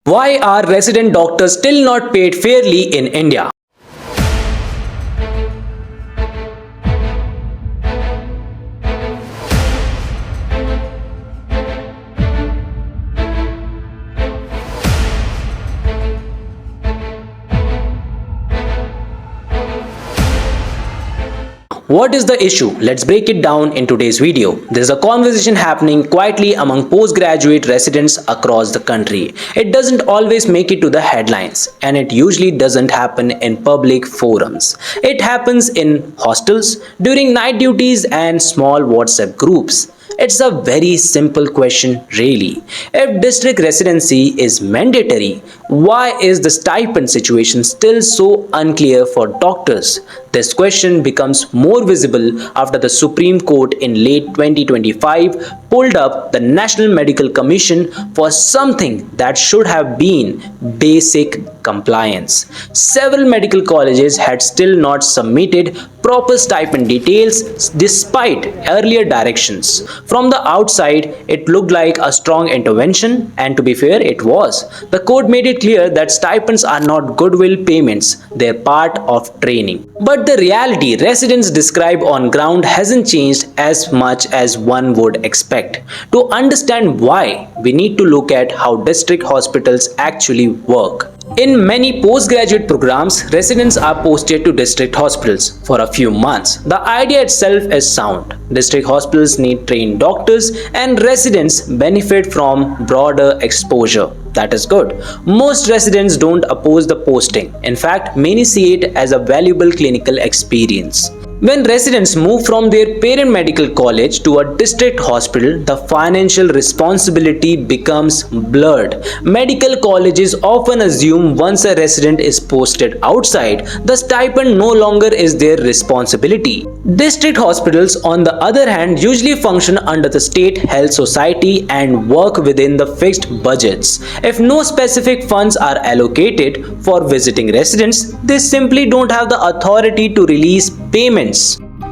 Why are resident doctors still not paid fairly in India? What is the issue? Let's break it down in today's video. There's a conversation happening quietly among postgraduate residents across the country. It doesn't always make it to the headlines, and it usually doesn't happen in public forums. It happens in hostels, during night duties, and small WhatsApp groups. It's a very simple question, really. If district residency is mandatory, why is the stipend situation still so unclear for doctors? This question becomes more visible after the Supreme Court in late 2025 pulled up the National Medical Commission for something that should have been basic compliance. Several medical colleges had still not submitted proper stipend details despite earlier directions. From the outside, it looked like a strong intervention, and to be fair, it was. The court made it clear that stipends are not goodwill payments, they're part of training. But the reality residents describe on ground hasn't changed as much as one would expect. To understand why, we need to look at how district hospitals actually work. In many postgraduate programs, residents are posted to district hospitals for a few months. The idea itself is sound. District hospitals need trained doctors, and residents benefit from broader exposure. That is good. Most residents don't oppose the posting. In fact, many see it as a valuable clinical experience. When residents move from their parent medical college to a district hospital, the financial responsibility becomes blurred. Medical colleges often assume once a resident is posted outside, the stipend no longer is their responsibility. District hospitals, on the other hand, usually function under the state health society and work within the fixed budgets. If no specific funds are allocated for visiting residents, they simply don't have the authority to release payments.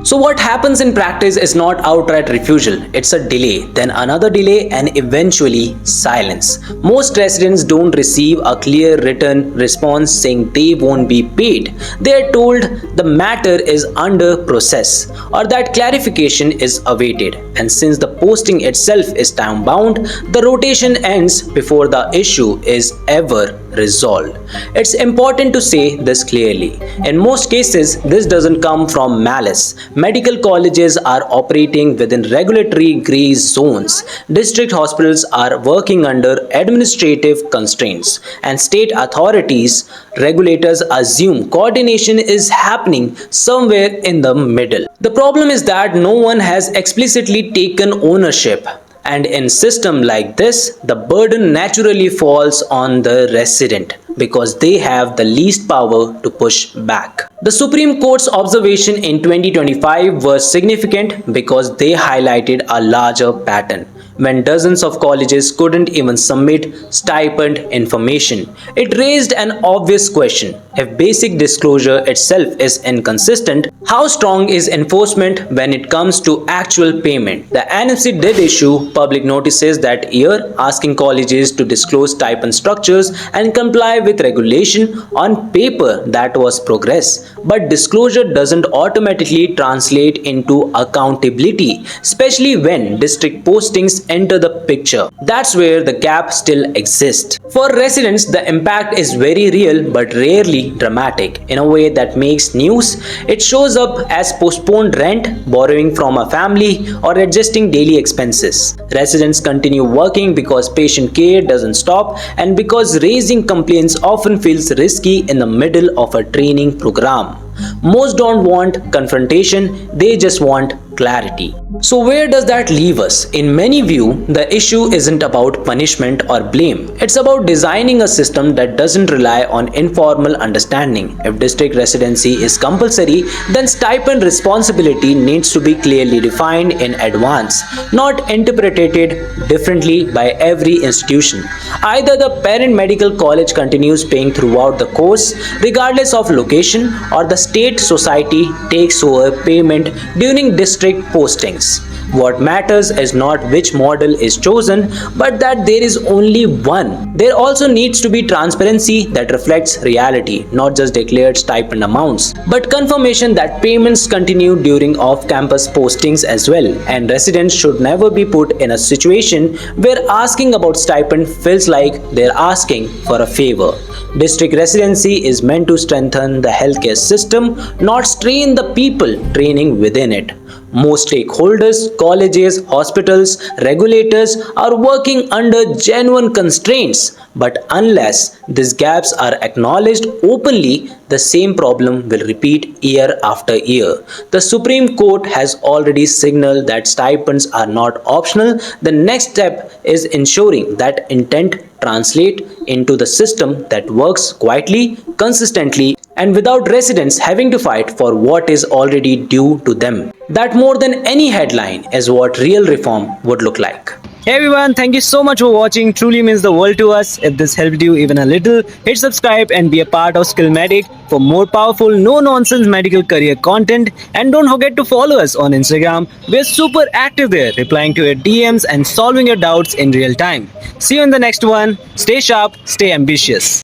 So what happens in practice is not outright refusal, it's a delay, then another delay, and eventually silence. Most residents don't receive a clear written response saying they won't be paid. They are told the matter is under process or that clarification is awaited. And since the posting itself is time bound, the rotation ends before the issue is ever resolved. It's important to say this clearly. In most cases, this doesn't come from malice. Medical colleges are operating within regulatory gray zones. District hospitals are working under administrative constraints, and state authorities, regulators assume coordination is happening somewhere in the middle. The problem is that no one has explicitly taken ownership. And in system like this, the burden naturally falls on the resident because they have the least power to push back. The Supreme Court's observation in 2025 was significant because they highlighted a larger pattern. When dozens of colleges couldn't even submit stipend information, it raised an obvious question. If basic disclosure itself is inconsistent, how strong is enforcement when it comes to actual payment? The NFC did issue public notices that year asking colleges to disclose stipend structures and comply with regulation. On paper, that was progress. But disclosure doesn't automatically translate into accountability, especially when district postings enter the picture. That's where the gap still exists. For residents, the impact is very real but rarely dramatic. In a way that makes news, it shows up as postponed rent, borrowing from a family, or adjusting daily expenses. Residents continue working because patient care doesn't stop and because raising complaints often feels risky in the middle of a training program. Most don't want confrontation, they just want clarity. So where does that leave us? In many view, the issue isn't about punishment or blame. It's about designing a system that doesn't rely on informal understanding. If district residency is compulsory, then stipend responsibility needs to be clearly defined in advance, not interpreted differently by every institution. Either the parent medical college continues paying throughout the course, regardless of location, or the state society takes over payment during district postings. What matters is not which model is chosen, but that there is only one. There also needs to be transparency that reflects reality, not just declared stipend amounts, but confirmation that payments continue during off-campus postings as well. And residents should never be put in a situation where asking about stipend feels like they're asking for a favor. District residency is meant to strengthen the healthcare system, not strain the people training within it. Most stakeholders, colleges, hospitals, regulators are working under genuine constraints. But unless these gaps are acknowledged openly, the same problem will repeat year after year. The Supreme Court has already signaled that stipends are not optional. The next step is ensuring that intent translate into the system that works quietly, consistently, and without residents having to fight for what is already due to them. That more than any headline is what real reform would look like. Hey everyone, thank you so much for watching. Truly means the world to us. If this helped you even a little, hit subscribe and be a part of Skillmatic for more powerful, no-nonsense medical career content. And don't forget to follow us on Instagram. We're super active there, replying to your DMs and solving your doubts in real time. See you in the next one. Stay sharp, stay ambitious.